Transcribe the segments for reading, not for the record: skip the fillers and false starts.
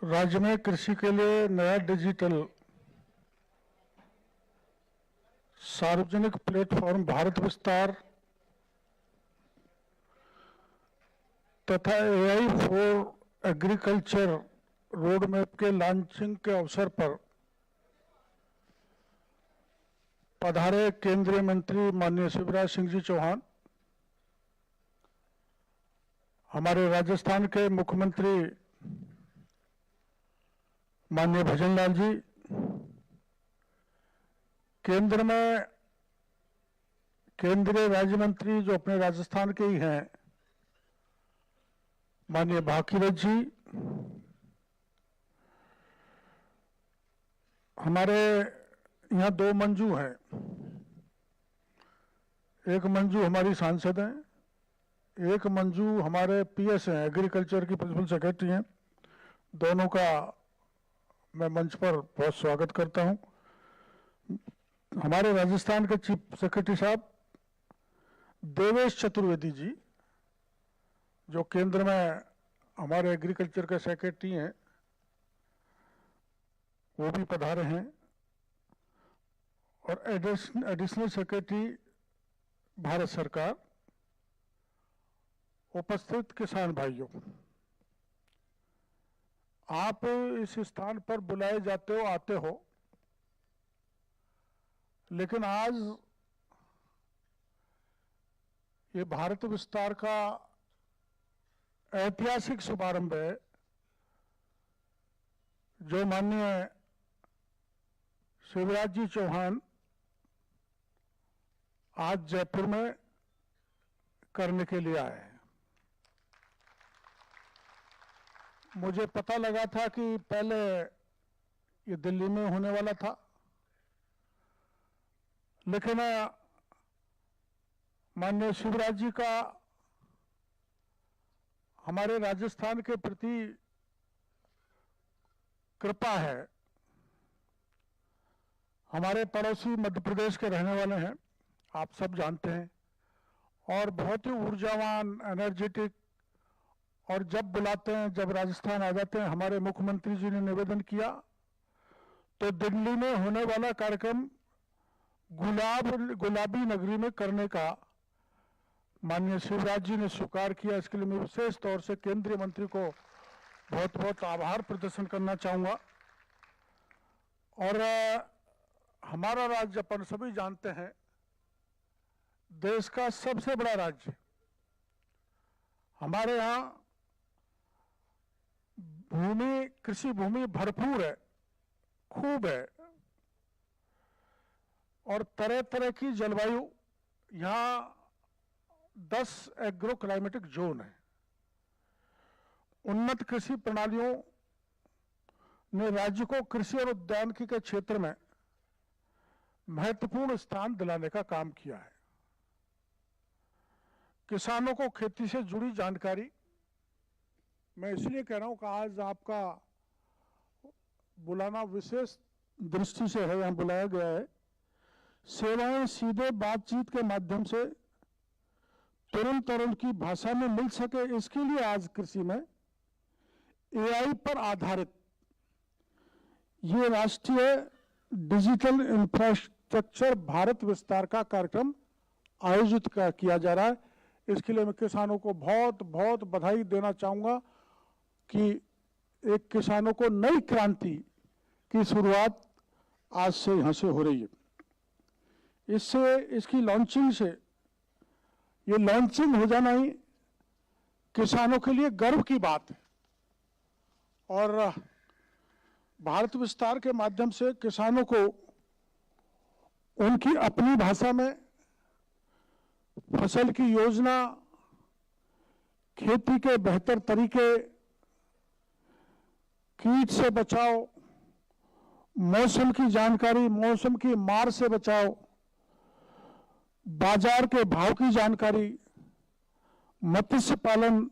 राज्य में कृषि के लिए नया डिजिटल सार्वजनिक प्लेटफॉर्म भारत विस्तार तथा AI for agriculture road map के लॉन्चिंग के अवसर पर पधारे केंद्रीय मंत्री माननीय शिवराज सिंह जी चौहान, हमारे राजस्थान के मुख्यमंत्री माननीय भजन लाल जी, केंद्र में केंद्रीय राज्य मंत्री जो अपने राजस्थान के ही हैं माननीय भागीरथ जी, हमारे यहाँ दो मंजू हैं, एक मंजू हमारी सांसद हैं, एक मंजू हमारे पीएस हैं, एग्रीकल्चर की प्रिंसिपल सेक्रेटरी हैं। दोनों का मैं मंच पर बहुत स्वागत करता हूं। हमारे राजस्थान के चीफ सेक्रेटरी साहब देवेश चतुर्वेदी जी, जो केंद्र में हमारे एग्रीकल्चर के सेक्रेटरी हैं, वो भी पधारे हैं, और एडिशनल सेक्रेटरी भारत सरकार, उपस्थित किसान भाइयों, आप इस स्थान पर बुलाए जाते हो, आते हो, लेकिन आज ये भारत विस्तार का ऐतिहासिक शुभारंभ है, जो माननीय शिवराज जी चौहान आज जयपुर में करने के लिए आए हैं। मुझे पता लगा था कि पहले ये दिल्ली में होने वाला था, लेकिन माननीय शिवराज जी का हमारे राजस्थान के प्रति कृपा है। हमारे पड़ोसी मध्य प्रदेश के रहने वाले हैं, आप सब जानते हैं, और बहुत ही ऊर्जावान, एनर्जेटिक, और जब बुलाते हैं, जब राजस्थान आ जाते हैं, हमारे मुख्यमंत्री जी ने निवेदन किया तो दिल्ली में होने वाला कार्यक्रम गुलाबी नगरी में करने का माननीय शिवराज जी ने स्वीकार किया। इसके लिए मैं विशेष तौर से केंद्रीय मंत्री को बहुत बहुत आभार प्रदर्शन करना चाहूंगा। और हमारा राज्य, अपन सभी जानते हैं, देश का सबसे बड़ा राज्य, हमारे यहाँ भूमि, कृषि भूमि भरपूर है, खूब है, और तरह तरह की जलवायु, यहाँ 10 एग्रो क्लाइमेटिक जोन है। उन्नत कृषि प्रणालियों ने राज्य को कृषि और उद्यानिकी के क्षेत्र में महत्वपूर्ण स्थान दिलाने का काम किया है। किसानों को खेती से जुड़ी जानकारी, मैं इसलिए कह रहा हूं कि आज आपका बुलाना विशेष दृष्टि से है, यहां बुलाया गया है। सेवाएं सीधे बातचीत के माध्यम से तुरंत और उनकी भाषा में मिल सके, इसके लिए आज कृषि में एआई पर आधारित ये राष्ट्रीय डिजिटल इंफ्रास्ट्रक्चर भारत विस्तार का कार्यक्रम आयोजित किया जा रहा है। इसके लिए मैं किसानों को बहुत बहुत बधाई देना चाहूंगा कि एक किसानों को नई क्रांति की शुरुआत आज से यहां से हो रही है। इससे, इसकी लॉन्चिंग से, ये लॉन्चिंग हो जाना ही किसानों के लिए गर्व की बात है, और भारत विस्तार के माध्यम से किसानों को उनकी अपनी भाषा में फसल की योजना, खेती के बेहतर तरीके, कीट से बचाव, मौसम की जानकारी, मौसम की मार से बचाव, बाजार के भाव की जानकारी, मत्स्य पालन,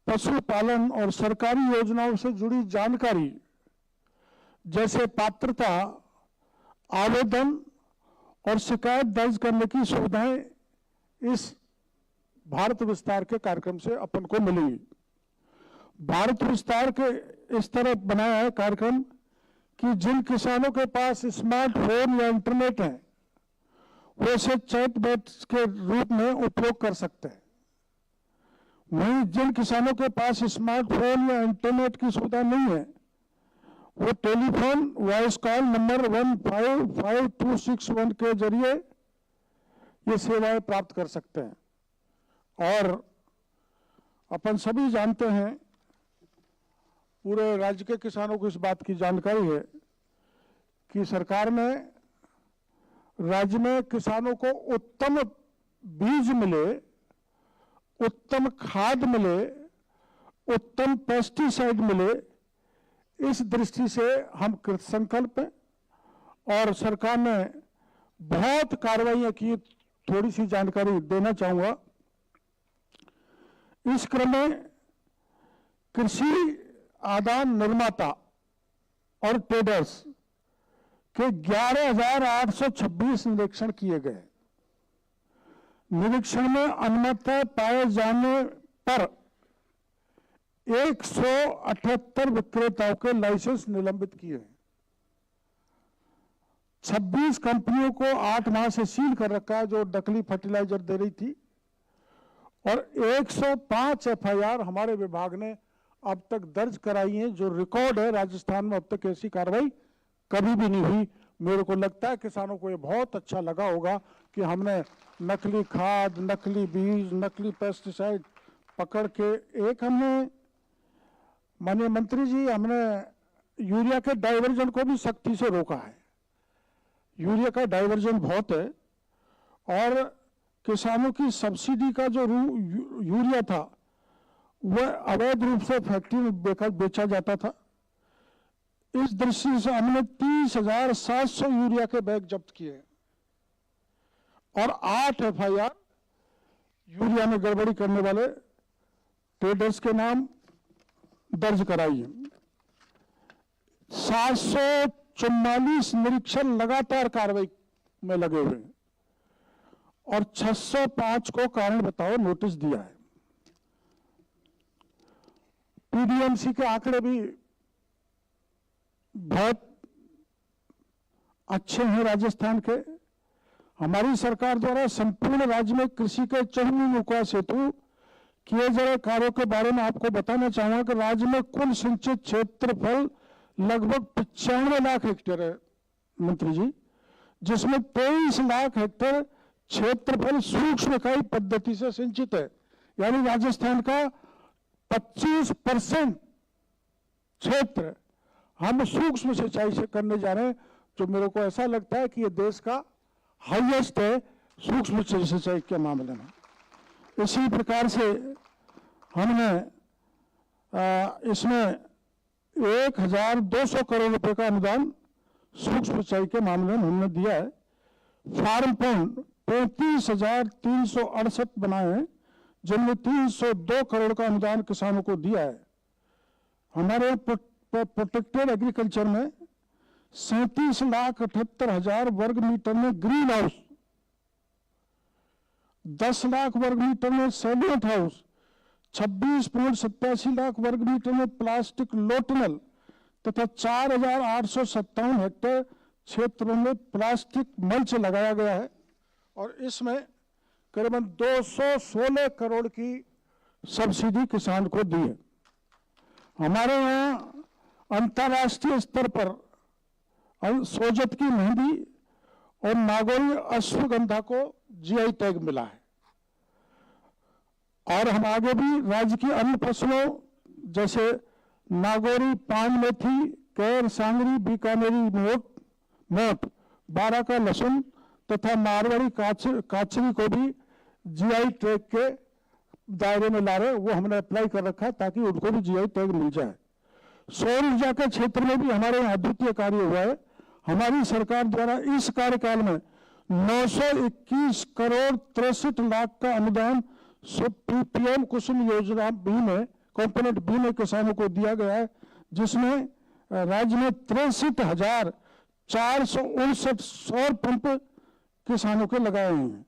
पशुपालन और सरकारी योजनाओं से जुड़ी जानकारी जैसे पात्रता, आवेदन और शिकायत दर्ज करने की सुविधाएं इस भारत विस्तार के कार्यक्रम से अपन को मिलेगी। भारत विस्तार के इस तरह बनाया है कार्यक्रम कि जिन किसानों के पास स्मार्टफोन या इंटरनेट है वो इसे चैटबॉट के रूप में उपयोग कर सकते हैं। वहीं जिन किसानों के पास स्मार्टफोन या इंटरनेट की सुविधा नहीं है वो टेलीफोन वॉइस कॉल नंबर 155261 के जरिए ये सेवाएं प्राप्त कर सकते हैं। और अपन सभी जानते हैं, पूरे राज्य के किसानों को इस बात की जानकारी है कि सरकार ने राज्य में किसानों को उत्तम बीज मिले, उत्तम खाद मिले, उत्तम पेस्टिसाइड मिले, इस दृष्टि से हम कृत संकल्प हैं और सरकार ने बहुत कार्रवाइयां की। थोड़ी सी जानकारी देना चाहूंगा। इस क्रम में कृषि आदान निर्माता और ट्रेडर्स के 11,826 निरीक्षण किए गए। निरीक्षण में अनियमितता पाए जाने पर 178 विक्रेताओं के लाइसेंस निलंबित किए हैं। 26 कंपनियों को 8 माह से सील कर रखा है जो नकली फर्टिलाइजर दे रही थी, और 105 एफआईआर हमारे विभाग ने अब तक दर्ज कराई हैं, जो रिकॉर्ड है। राजस्थान में अब तक ऐसी कार्रवाई कभी भी नहीं हुई। मेरे को लगता है किसानों को ये बहुत अच्छा लगा होगा कि हमने नकली खाद, नकली बीज, नकली पेस्टिसाइड पकड़ के हमने, माननीय मंत्री जी, हमने यूरिया के डाइवर्जन को भी सख्ती से रोका है। यूरिया का डाइवर्जन बहुत है और किसानों की सब्सिडी का जो यूरिया था वह अवैध रूप से फैक्ट्री में बेचा जाता था। इस दृष्टि से हमने 30,700 यूरिया के बैग जब्त किए और 8 एफआईआर यूरिया में गड़बड़ी करने वाले ट्रेडर्स के नाम दर्ज कराई है। 744 निरीक्षण लगातार कार्रवाई में लगे हुए हैं और 605 को कारण बताओ नोटिस दिया है। पीडीएमसी के आंकड़े भी बहुत अच्छे हैं राजस्थान के। हमारी सरकार द्वारा संपूर्ण राज्य में कृषि के 54 विकास हेतु किए जा रहे कार्यों के बारे में आपको बताना चाहूंगा कि राज्य में कुल सिंचित क्षेत्रफल लगभग 95 लाख हेक्टेयर है मंत्री जी, जिसमें 23 लाख हेक्टेयर क्षेत्रफल सूक्ष्म इकाई पद्धति से सिंचित है। यानी राजस्थान का 25% क्षेत्र हम सूक्ष्म सिंचाई से करने जा रहे हैं, जो मेरे को ऐसा लगता है कि ये देश का हाईएस्ट है सूक्ष्म सिंचाई के मामले में। इसी प्रकार से हमने इसमें 1,200 करोड़ रुपए का अनुदान सूक्ष्म सिंचाई के मामले में हमने दिया है। फार्म फंड 35,368 बनाए हैं, जिनमें 302 करोड़ का अनुदान किसानों को दिया है। हमारे प्रोटेक्टेड एग्रीकल्चर में 37,78,000 वर्ग मीटर में ग्रीन हाउस, 10 लाख वर्ग मीटर में सैटेलाइट हाउस, 26.87 लाख वर्ग मीटर में प्लास्टिक लोटनल तथा 4,857 हेक्टेयर क्षेत्रों में प्लास्टिक मल्च लगाया गया है और इसमें करीबन 216 करोड़ की सब्सिडी किसान को दी है। हमारे यहाँ अंतर्राष्ट्रीय स्तर पर सोजत की मेहंदी और नागौरी अश्वगंधा को जीआई टैग मिला है और हम आगे भी राज्य की अन्य फसलों जैसे नागौरी पान मेथी, कैर सांगरी, बीकानेरी मोट, बारा का लहसुन तथा मारवाड़ी काचरी को भी जीआई टैग के दायरे में ला रहे, वो हमने अप्लाई कर रखा है ताकि उनको भी जीआई टैग मिल जाए। सौर ऊर्जा के क्षेत्र में भी हमारे यहाँ अद्वितीय कार्य हुआ है। हमारी सरकार द्वारा इस कार्यकाल में 921 करोड़ 63 लाख का अनुदान पीएम कुसुम योजना बी में, कंपोनेंट बी में किसानों को दिया गया है, जिसमें राज्य में 63,459 सौर पंप किसानों के लगाए हुए हैं।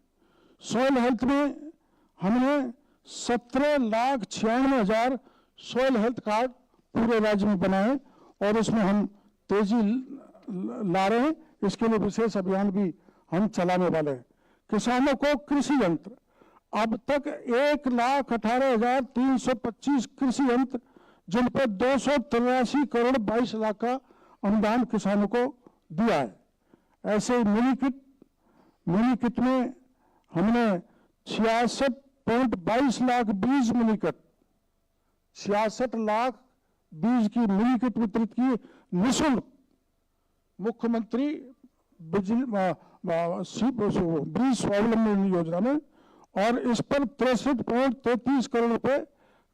सॉइल हेल्थ में हमने 17,96,000 सॉइल हेल्थ कार्ड पूरे राज्य में बनाएं और इसमें हम तेजी ला रहे हैं। इसके लिए विशेष अभियान भी हम चलाने वाले हैं। किसानों को कृषि यंत्र, अब तक 1,18,325 कृषि यंत्र, जिन पर 283 करोड़ 22 लाख का अनुदान किसानों को दिया है। ऐसे मिनी किट में हमने 66.22 लाख बीज मिनी किट, 66 लाख बीज की मिनी किट वितरित की निःशुल्क मुख्यमंत्री बीज स्वावलंबन योजना में, और इस पर 63.33 करोड़ रुपए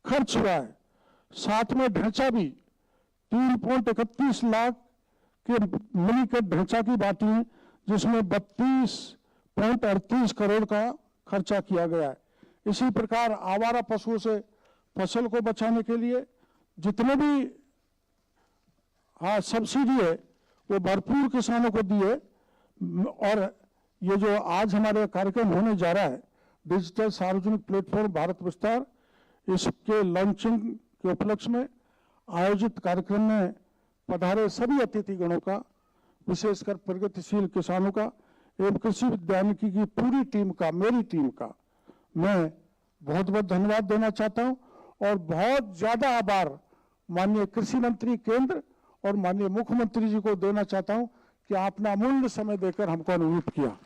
खर्च हुआ है। साथ में ढांचा भी 3.31 लाख के मिनी किट ढांचा की बाटी है, जिसमें 32.38 करोड़ का खर्चा किया गया है। इसी प्रकार आवारा पशुओं से फसल को बचाने के लिए जितने भी सब्सिडी है वो भरपूर किसानों को दिए। और ये जो आज हमारे कार्यक्रम होने जा रहा है, डिजिटल सार्वजनिक प्लेटफॉर्म भारत विस्तार, इसके लॉन्चिंग के उपलक्ष्य में आयोजित कार्यक्रम में पधारे सभी अतिथिगणों का, विशेषकर प्रगतिशील किसानों का एवं कृषि वैज्ञानिकी की पूरी टीम का, मेरी टीम का मैं बहुत बहुत धन्यवाद देना चाहता हूं। और बहुत ज्यादा आभार माननीय कृषि मंत्री केंद्र और माननीय मुख्यमंत्री जी को देना चाहता हूं कि आपने अमूल्य समय देकर हमको अनुरोध किया।